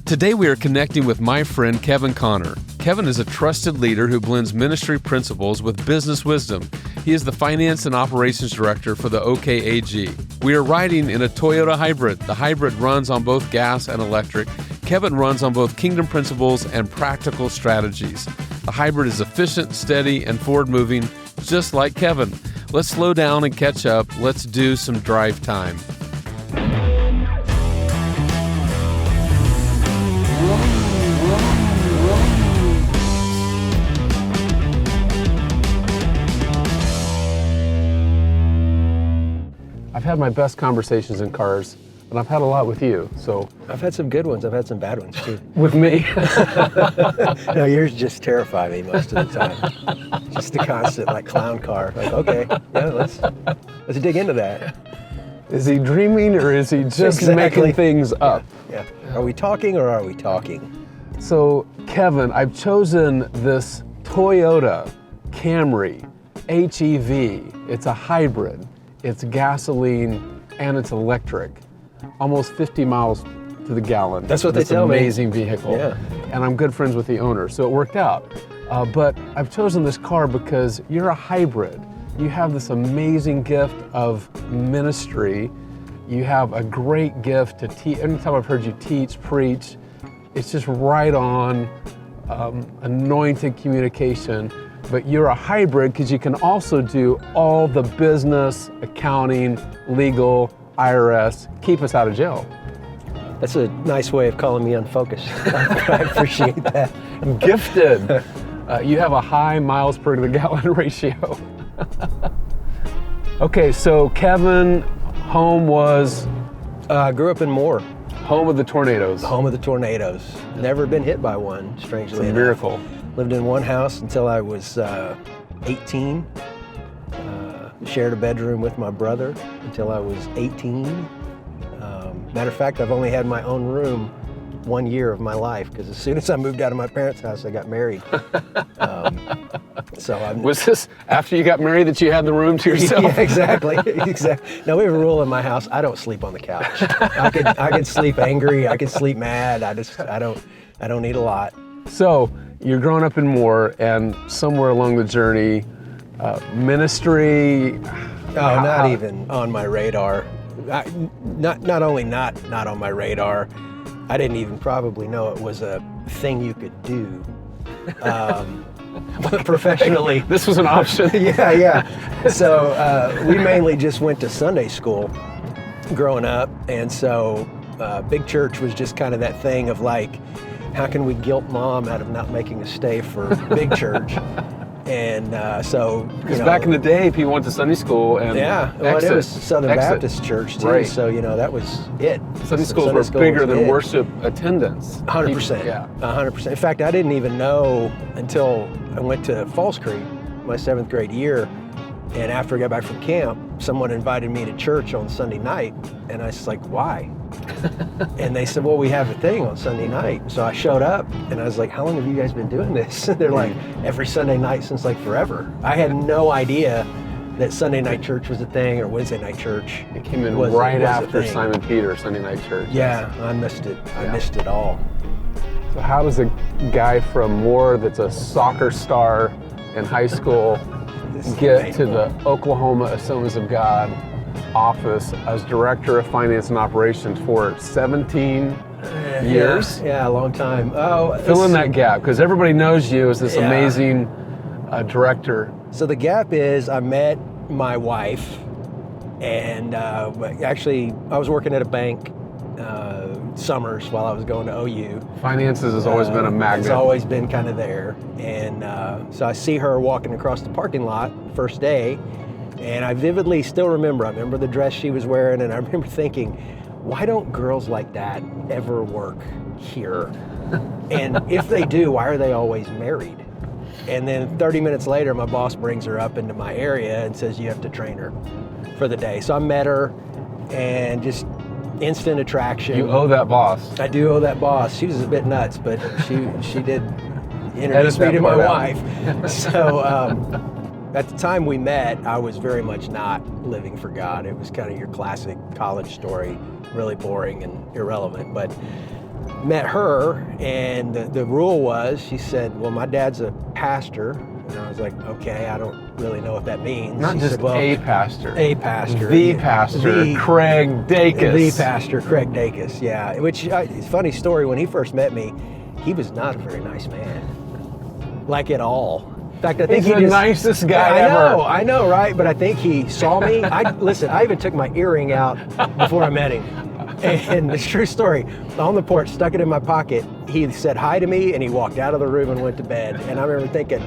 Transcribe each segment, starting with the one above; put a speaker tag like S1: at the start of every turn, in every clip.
S1: Today we are connecting with my friend Kevin Connor. Kevin is a trusted leader who blends ministry principles with business wisdom. He is the Finance and Operations Director for the OKAG. We are riding in a Toyota Hybrid. The Hybrid runs on both gas and electric. Kevin runs on both kingdom principles and practical strategies. The Hybrid is efficient, steady, and forward-moving, just like Kevin. Let's slow down and catch up. Let's do some drive time. I've had my best conversations in cars, and I've had a lot with you, so.
S2: I've had some good ones, I've had some bad ones too.
S1: With me?
S2: No, yours just terrify me most of the time. Just a constant clown car. Okay, yeah, let's dig into that.
S1: Is he dreaming or is he just making things up?
S2: Yeah. Are we talking or are we talking?
S1: So, Kevin, I've chosen this Toyota Camry HEV. It's a hybrid. It's gasoline and it's electric. Almost 50 miles to the gallon.
S2: That's what they tell me.
S1: Amazing vehicle.
S2: Yeah.
S1: And I'm good friends with the owner, so it worked out. But I've chosen this car because you're a hybrid. You have this amazing gift of ministry. You have a great gift to teach. Anytime I've heard you teach, preach, it's just right on, anointed communication. But you're a hybrid because you can also do all the business, accounting, legal, IRS, keep us out of jail.
S2: That's a nice way of calling me unfocused. I appreciate that.
S1: Gifted. You have a high miles per gallon ratio. Okay, so Kevin, home was?
S2: Grew up in Moore.
S1: Home of the tornadoes.
S2: Home of the tornadoes. Never been hit by one, strangely enough.
S1: It's a miracle.
S2: Lived in one house until I was 18. Shared a bedroom with my brother until I was 18. Matter of fact, I've only had my own room 1 year of my life because as soon as I moved out of my parents' house, I got married.
S1: Was this after you got married that you had the room to yourself?
S2: Yeah, exactly. No, we have a rule in my house. I don't sleep on the couch. I could sleep angry. I could sleep mad. I don't need a lot.
S1: So you're growing up in Moore, and somewhere along the journey, ministry.
S2: Not even on my radar. Not only not on my radar, I didn't even probably know it was a thing you could do. Professionally.
S1: This was an option.
S2: Yeah. So we mainly just went to Sunday school growing up, and so big church was just kind of that thing of how can we guilt mom out of not making a stay for big church? And because
S1: back in the day, people went to Sunday school and
S2: it was Southern Baptist Church too.
S1: Right.
S2: So that was it.
S1: Sunday schools were bigger than worship attendance.
S2: 100%.
S1: Yeah,
S2: 100%. In fact, I didn't even know until I went to Falls Creek my 7th grade year, and after I got back from camp, someone invited me to church on Sunday night, and I was like, why? And they said, well, we have a thing on Sunday night. So I showed up and I was like, how long have you guys been doing this? And they're like, every Sunday night since forever. I had no idea that Sunday night church was a thing or Wednesday night church.
S1: It came in right after Simon Peter, Sunday night church.
S2: Yeah, I missed it. I missed it all.
S1: So how does a guy from Moore that's a soccer star in high school get to the Oklahoma Assemblies of God office as Director of Finance and Operations for 17 years?
S2: Yeah, a long time.
S1: Fill in that gap, because everybody knows you as this amazing director.
S2: So the gap is I met my wife, and actually I was working at a bank summers while I was going to OU.
S1: Finances has always been a magnet.
S2: It's always been kind of there. And so I see her walking across the parking lot first day, and I vividly still remember. I remember the dress she was wearing, and I remember thinking, why don't girls like that ever work here? And if they do, why are they always married? And then 30 minutes later, my boss brings her up into my area and says, you have to train her for the day. So I met her, and just instant attraction.
S1: You owe that boss.
S2: I do owe that boss. She was a bit nuts, but she did introduce me to my wife. So at the time we met, I was very much not living for God. It was kind of your classic college story, really boring and irrelevant. But met her, and the rule was, she said, well, my dad's a pastor. And I was like, okay, I don't really know what that means.
S1: Not
S2: she
S1: just
S2: said, well,
S1: a pastor.
S2: a pastor.
S1: The pastor, Craig Dacus.
S2: The pastor, Craig Dacus, yeah. Which, funny story, when he first met me, he was not a very nice man. Like at all. In fact, I think
S1: he's the nicest guy ever.
S2: I know, right? But I think he saw me. Listen, I even took my earring out before I met him. And it's a true story. On the porch, stuck it in my pocket. He said hi to me, and he walked out of the room and went to bed. And I remember thinking,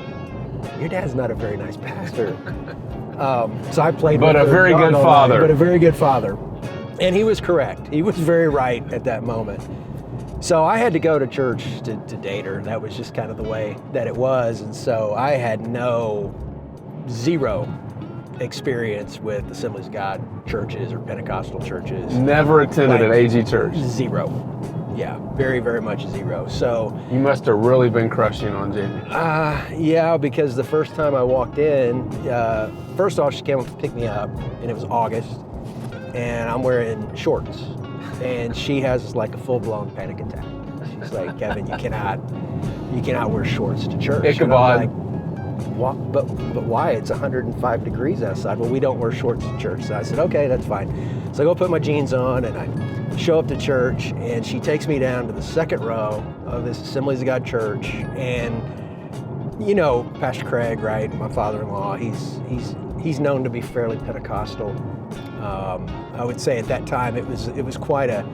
S2: your dad's not a very nice pastor. So I played
S1: but
S2: with
S1: a very good father.
S2: But a very good father. And he was correct. He was very right at that moment. So I had to go to church to date her. That was just kind of the way that it was. And so I had zero experience with Assemblies of God churches or Pentecostal churches.
S1: Never attended an AG church.
S2: Zero. Yeah, very, very much zero. So
S1: you must have really been crushing on Jamie.
S2: Yeah, because the first time I walked in, first off, she came up to pick me up, and it was August, and I'm wearing shorts, and she has like a full-blown panic attack. She's like, Kevin, you cannot wear shorts to church.
S1: Ichabod.
S2: And I'm like, what? But why? It's 105 degrees outside. Well, we don't wear shorts to church. So I said, okay, that's fine. So I go put my jeans on, and I show up to church, and she takes me down to the second row of this Assemblies of God church. And you know, Pastor Craig, right? My father-in-law, he's known to be fairly Pentecostal. I would say at that time it was quite a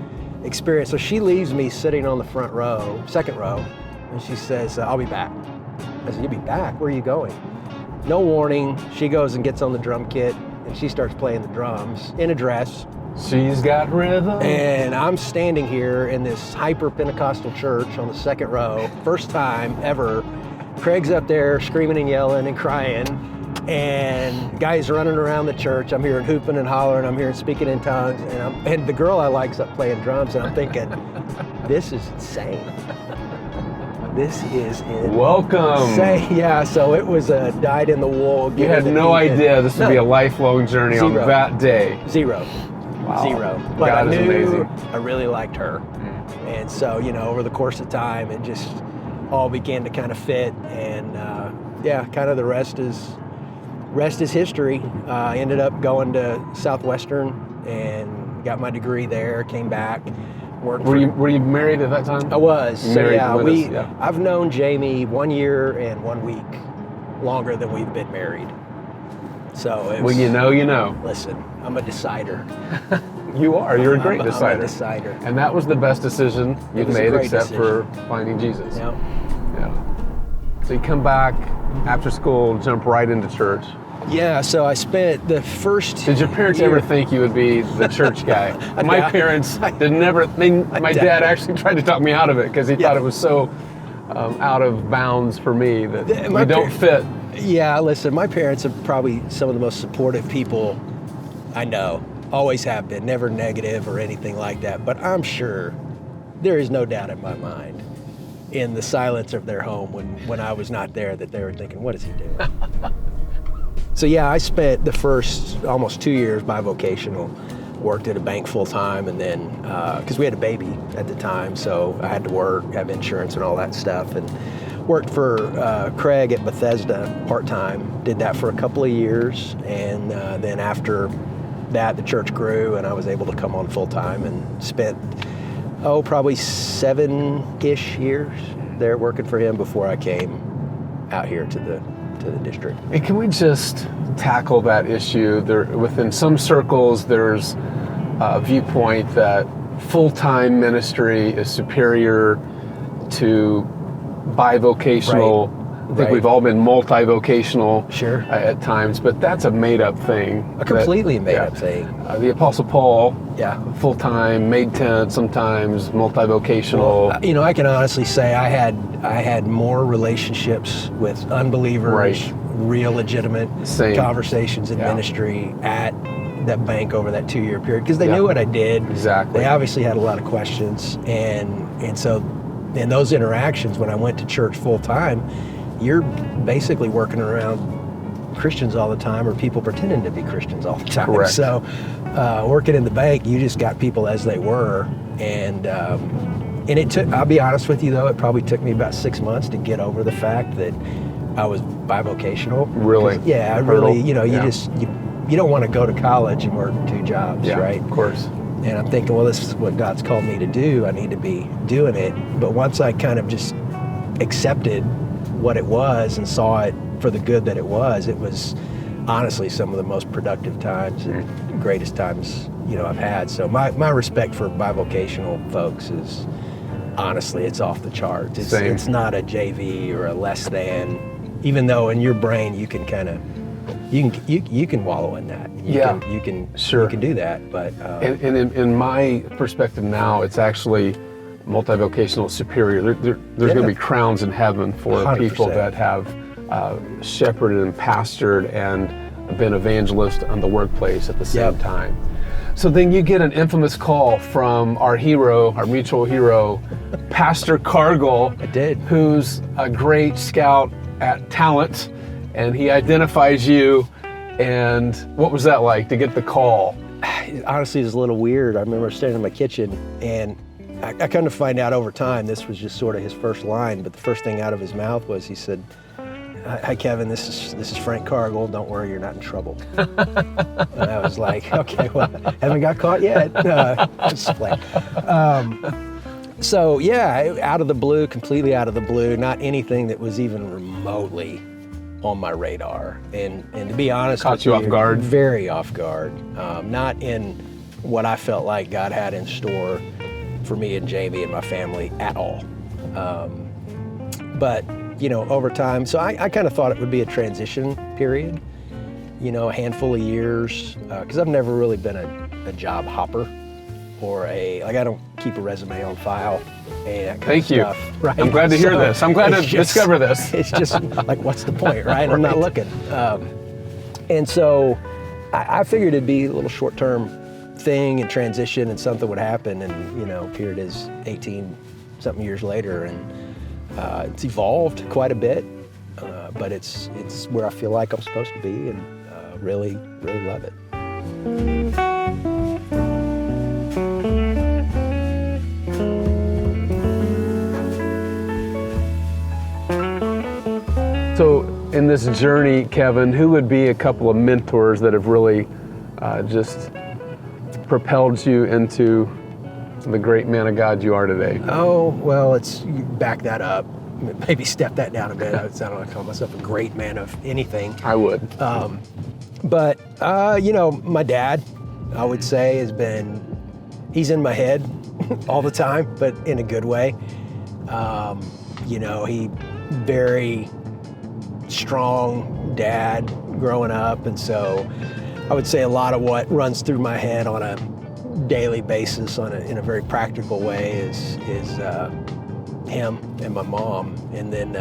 S2: experience. So she leaves me sitting on the second row, and she says, I'll be back. I said, you'll be back? Where are you going? No warning. She goes and gets on the drum kit, and she starts playing the drums in a dress.
S1: She's got rhythm.
S2: And I'm standing here in this hyper-Pentecostal church on the second row, first time ever. Craig's up there screaming and yelling and crying, and guys running around the church. I'm hearing hooping and hollering. I'm hearing speaking in tongues, and the girl I like's up playing drums, and I'm thinking, this is insane. This is it.
S1: Welcome.
S2: Yeah, so it was a dyed in the wool.
S1: You had no idea this would be a lifelong journey on that day.
S2: Zero.
S1: Wow.
S2: Zero. But
S1: God
S2: I
S1: is
S2: knew
S1: amazing.
S2: I really liked her. And so, over the course of time, it just all began to kind of fit. And kind of the rest is history. I ended up going to Southwestern and got my degree there, came back. Were
S1: you married at that time?
S2: I was.
S1: Married
S2: So
S1: with us.
S2: I've known Jamie 1 year and 1 week longer than we've been married. So it was,
S1: well, you know.
S2: Listen, I'm a decider.
S1: You are. You're a great decider.
S2: I'm a decider.
S1: And that was the best decision you've made, except for finding Jesus.
S2: Yep.
S1: Yeah. So you come back after school, jump right into church.
S2: Yeah, so I spent the first.
S1: Did your parents ever think you would be the church guy? My parents did never. My dad actually tried to talk me out of it because he thought it was so out of bounds for me that you don't fit.
S2: Yeah, listen, my parents are probably some of the most supportive people I know. Always have been, never negative or anything like that. But I'm sure there is no doubt in my mind, in the silence of their home when I was not there, that they were thinking, what is he doing? So yeah, I spent the first almost 2 years bivocational, worked at a bank full time, and then, because we had a baby at the time, so I had to work, have insurance and all that stuff, and worked for Craig at Bethesda part-time, did that for a couple of years, and then after that, the church grew, and I was able to come on full-time and spent, probably 7-ish years there working for him before I came out here to the district.
S1: And can we just tackle that issue? Within some circles, there's a viewpoint that full-time ministry is superior to bivocational.
S2: Right.
S1: I think we've all been multi-vocational at times, but that's a made-up thing.
S2: A completely made-up thing.
S1: The Apostle Paul, full-time, made tent, sometimes multi-vocational.
S2: Well, I can honestly say I had more relationships with unbelievers, real legitimate conversations in ministry at that bank over that 2-year period, because they knew what I did.
S1: Exactly.
S2: They obviously had a lot of questions, and so in those interactions, when I went to church full-time, you're basically working around Christians all the time, or people pretending to be Christians all the time.
S1: Correct.
S2: So working in the bank, you just got people as they were, and And it took, I'll be honest with you though, it probably took me about 6 months to get over the fact that I was bivocational.
S1: Really?
S2: Yeah, I really, you know, you don't want to go to college and work 2 jobs, right?
S1: Of course.
S2: And I'm thinking, well, this is what God's called me to do. I need to be doing it. But once I kind of just accepted what it was and saw it for the good that it was honestly some of the most productive times and greatest times, you know, I've had. So my respect for bivocational folks is, honestly, it's off the charts. It's not a JV or a less than, even though in your brain you can kind of, you can wallow in that. You can do that. But
S1: and in my perspective now, it's actually multivocational superior. There's going to be crowns in heaven for
S2: 100%.
S1: People that have shepherded and pastored and been evangelists on the workplace at the same time. So then you get an infamous call from our hero, our mutual hero, Pastor Cargill.
S2: I did.
S1: Who's a great scout at talent, and he identifies you. And what was that like to get the call?
S2: Honestly, it was a little weird. I remember standing in my kitchen, and I kind of find out over time this was just sort of his first line, but the first thing out of his mouth was, he said, "Hi Kevin, this is Frank Cargill. Don't worry, you're not in trouble." And I was like, okay, well, haven't got caught yet. Just playing. So yeah, out of the blue, completely out of the blue, not anything that was even remotely on my radar. And to be honest,
S1: caught you off guard?
S2: Very off guard. Not in what I felt like God had in store for me and Jamie and my family at all. But you know, over time, so I kind of thought it would be a transition period, you know, a handful of years, because I've never really been a job hopper or I don't keep a resume on file and that kind of stuff. Right?
S1: I'm glad to hear this. I'm glad to discover this.
S2: It's just like, what's the point, right? I'm not looking. And so I figured it'd be a little short-term thing and transition and something would happen, and you know, here it is 18-something years later, and it's evolved quite a bit, but it's where I feel like I'm supposed to be, and really love it.
S1: So in this journey, Kevin, who would be a couple of mentors that have really just propelled you into the great man of God you are today?
S2: Oh, well, you back that up. Maybe step that down a bit. I don't want to call myself a great man of anything.
S1: I would.
S2: But you know, my dad, I would say, he's in my head all the time, but in a good way. You know, he very strong dad growing up, and so I would say a lot of what runs through my head on a daily basis in a very practical way is him and my mom. And then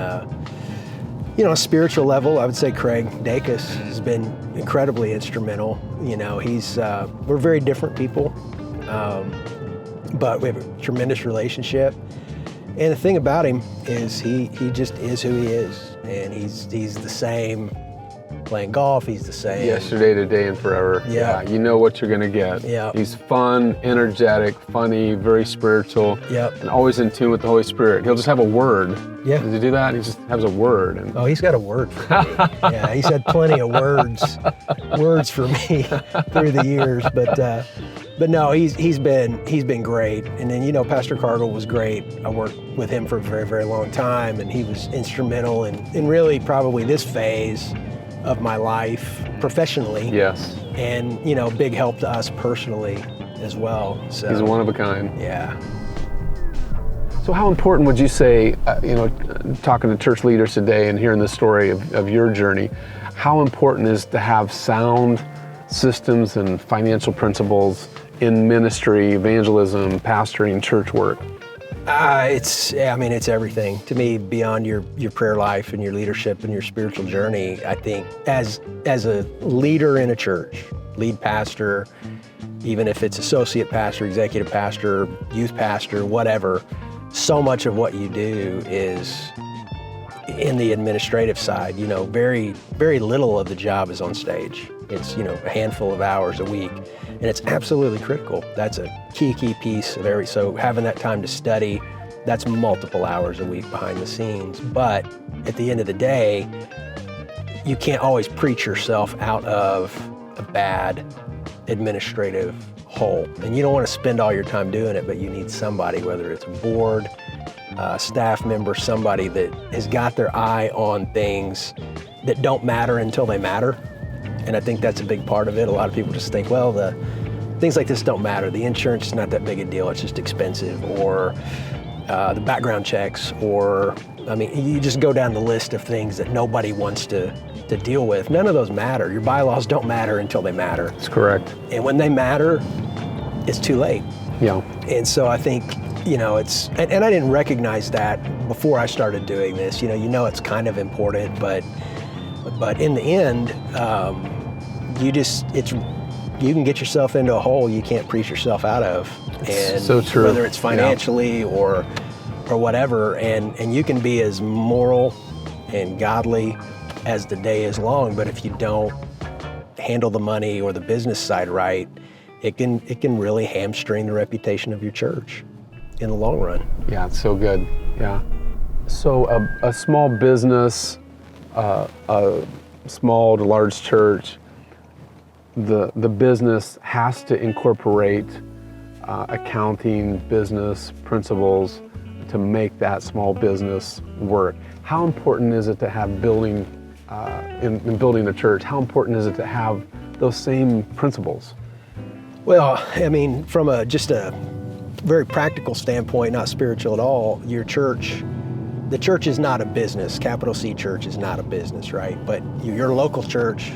S2: you know, a spiritual level, I would say Craig Dacus has been incredibly instrumental. You know, we're very different people, but we have a tremendous relationship. And the thing about him is he just is who he is, and he's the same playing golf. He's the same
S1: yesterday, today, and forever.
S2: Yeah.
S1: You know what you're going to get.
S2: Yeah.
S1: He's fun, energetic, funny, very spiritual, and always in tune with the Holy Spirit. He'll just have a word.
S2: Yeah.
S1: Does he do that? He just has a word. And
S2: oh, he's got a word for me. Yeah, he's had plenty of words for me through the years. But no, he's been great. And then, you know, Pastor Cargill was great. I worked with him for a very, very long time, and he was instrumental in really probably this phase of my life professionally.
S1: Yes.
S2: And, you know, big help to us personally as well. So
S1: he's one of a kind.
S2: Yeah.
S1: So how important would you say, you know, talking to church leaders today and hearing the story of your journey, how important is to have sound systems and financial principles in ministry, evangelism, pastoring, church work?
S2: It's everything to me, beyond your prayer life and your leadership and your spiritual journey. I think as a leader in a church, lead pastor, even if it's associate pastor, executive pastor, youth pastor, whatever, so much of what you do is in the administrative side. You know, very, very little of the job is on stage. It's, you know, a handful of hours a week. And it's absolutely critical. That's a key piece of so having that time to study, that's multiple hours a week behind the scenes. But at the end of the day, you can't always preach yourself out of a bad administrative hole. And you don't want to spend all your time doing it, but you need somebody, whether it's a board, staff member, somebody that has got their eye on things that don't matter until they matter. And I think that's a big part of it. A lot of people just think, well, the things like this don't matter. The insurance is not that big a deal. It's just expensive. Or the background checks, or, I mean, you just go down the list of things that nobody wants to deal with. None of those matter. Your bylaws don't matter until they matter.
S1: That's correct.
S2: And when they matter, it's too late.
S1: Yeah.
S2: And so I think, it's, and I didn't recognize that before I started doing this. It's kind of important, but in the end, you can get yourself into a hole you can't preach yourself out of. And
S1: so true.
S2: Whether it's financially or whatever, and you can be as moral and godly as the day is long, but if you don't handle the money or the business side right, it can really hamstring the reputation of your church in the long run.
S1: Yeah, it's so good. Yeah. So a small business, a small to large church, the business has to incorporate accounting, business principles to make that small business work. How important is it to have building, in building a church, how important is it to have those same principles?
S2: Well, I mean, from just a very practical standpoint, not spiritual at all, the church is not a business. Capital C church is not a business, right? But your local church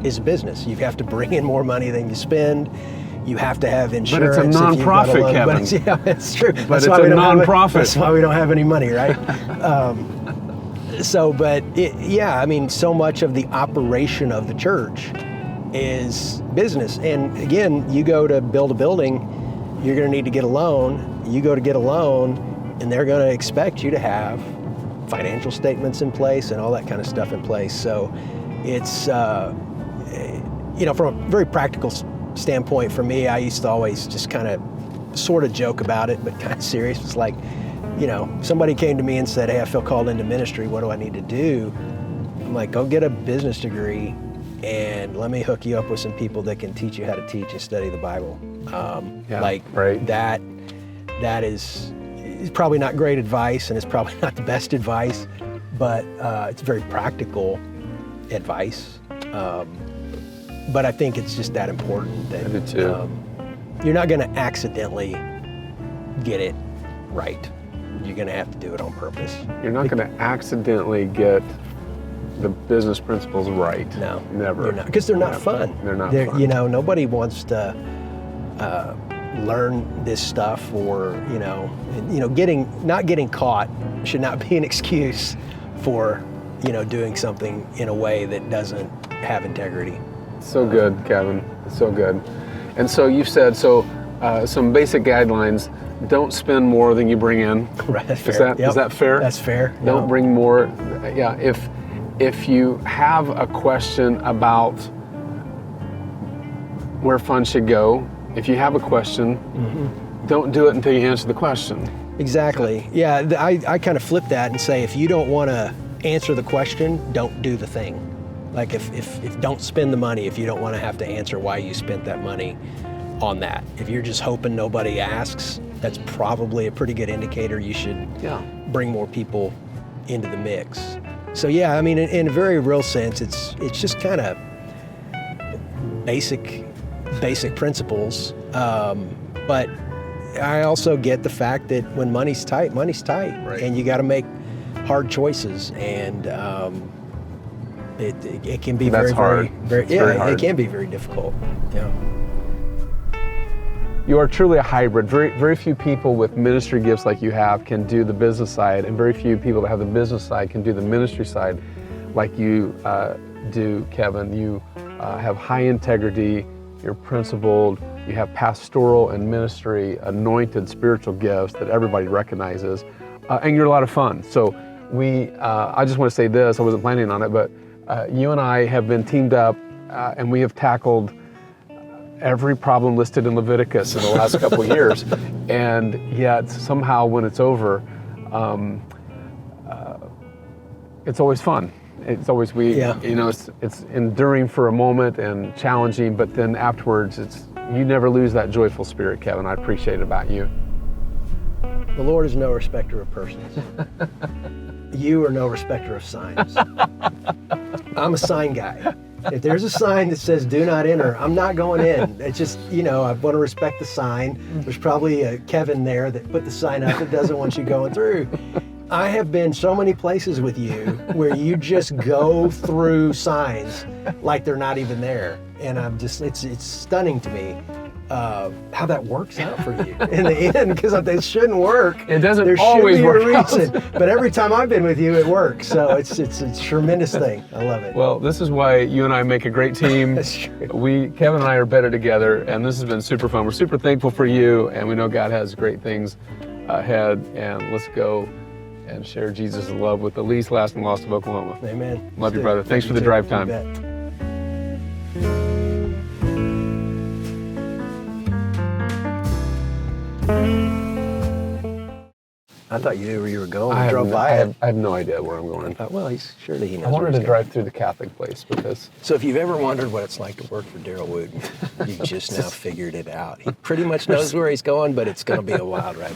S2: is a business. You have to bring in more money than you spend. You have to have insurance.
S1: But it's a nonprofit, Kevin.
S2: Yeah, it's true.
S1: But it's a nonprofit.
S2: That's why we don't have any money, right? So much of the operation of the church is business. And again, you go to build a building, you're going to need to get a loan. You go to get a loan, and they're going to expect you to have financial statements in place and all that kind of stuff in place. So it's, from a very practical standpoint for me, I used to always just kind of sort of joke about it, but kind of serious. It's like, somebody came to me and said, hey, I feel called into ministry. What do I need to do? I'm like, go get a business degree and let me hook you up with some people that can teach you how to teach and study the Bible. That is probably not great advice, and it's probably not the best advice, but it's very practical advice. But I think it's just that important that
S1: I do too.
S2: You're not going to accidentally get it right. You're going to have to do it on purpose.
S1: You're not going to accidentally get the business principles right.
S2: No,
S1: never.
S2: You're not, because they're not fun.
S1: They're not fun.
S2: Nobody wants to learn this stuff, or not getting caught should not be an excuse for doing something in a way that doesn't have integrity.
S1: So good, Kevin. So good. And so you've said some basic guidelines. Don't spend more than you bring in.
S2: Right. That's fair.
S1: Is that fair?
S2: That's fair.
S1: Don't bring more. Yeah. If you have a question about where funds should go, if you have a question, don't do it until you answer the question.
S2: Exactly. Yeah. I kind of flip that and say, if you don't want to answer the question, don't do the thing. Like if don't spend the money if you don't want to have to answer why you spent that money on that. If you're just hoping nobody asks, that's probably a pretty good indicator you should bring more people into the mix. So yeah, I mean, in a very real sense, it's just kind of basic principles. But I also get the fact that when money's tight,
S1: right.
S2: And you got to make hard choices, and it can be
S1: very hard.
S2: Very hard. It can be very difficult. Yeah.
S1: You are truly a hybrid. Very few people with ministry gifts like you have can do the business side, and very few people that have the business side can do the ministry side like you do, Kevin. You have high integrity, you're principled, you have pastoral and ministry anointed spiritual gifts that everybody recognizes, and you're a lot of fun. So I just want to say this, I wasn't planning on it, but you and I have been teamed up and we have tackled every problem listed in Leviticus in the last couple of years, and yet somehow when it's over, it's always fun. It's always it's enduring for a moment and challenging, but then afterwards, you never lose that joyful spirit, Kevin. I appreciate it about you.
S2: The Lord is no respecter of persons. You are no respecter of signs. I'm a sign guy. If there's a sign that says do not enter, I'm not going in. It's just, I want to respect the sign. There's probably a Kevin there that put the sign up that doesn't want you going through. I have been so many places with you where you just go through signs like they're not even there. And it's stunning to me how that works out for you in the end, because it shouldn't work.
S1: It doesn't
S2: there
S1: always
S2: should be
S1: work
S2: a reason. But every time I've been with you, it works. So it's a tremendous thing. I love it.
S1: Well, this is why you and I make a great team.
S2: That's true.
S1: Kevin and I are better together, and this has been super fun. We're super thankful for you, and we know God has great things ahead. And let's go and share Jesus' love with the least, last, and lost of Oklahoma.
S2: Amen.
S1: Love you, brother. Thanks for the drive time.
S2: You bet. I thought you knew where you were going. I drove by it.
S1: I have no idea where I'm going.
S2: I thought, well, surely he knows.
S1: I wanted
S2: where
S1: to
S2: he's
S1: drive through the Catholic place because.
S2: So if you've ever wondered what it's like to work for Daryl Wooten, you've just now figured it out. He pretty much knows where he's going, but it's going to be a wild ride.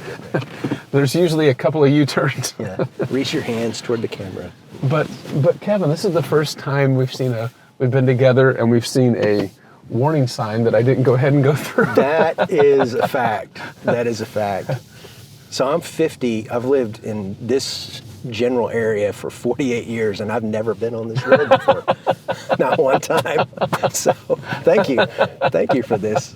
S1: There's usually a couple of U-turns.
S2: Yeah. Reach your hands toward the camera.
S1: But Kevin, this is the first time we've been together and we've seen a warning sign that I didn't go ahead and go through.
S2: That is a fact. That is a fact. So I'm 50. I've lived in this general area for 48 years, and I've never been on this road before. Not one time. So thank you. Thank you for this.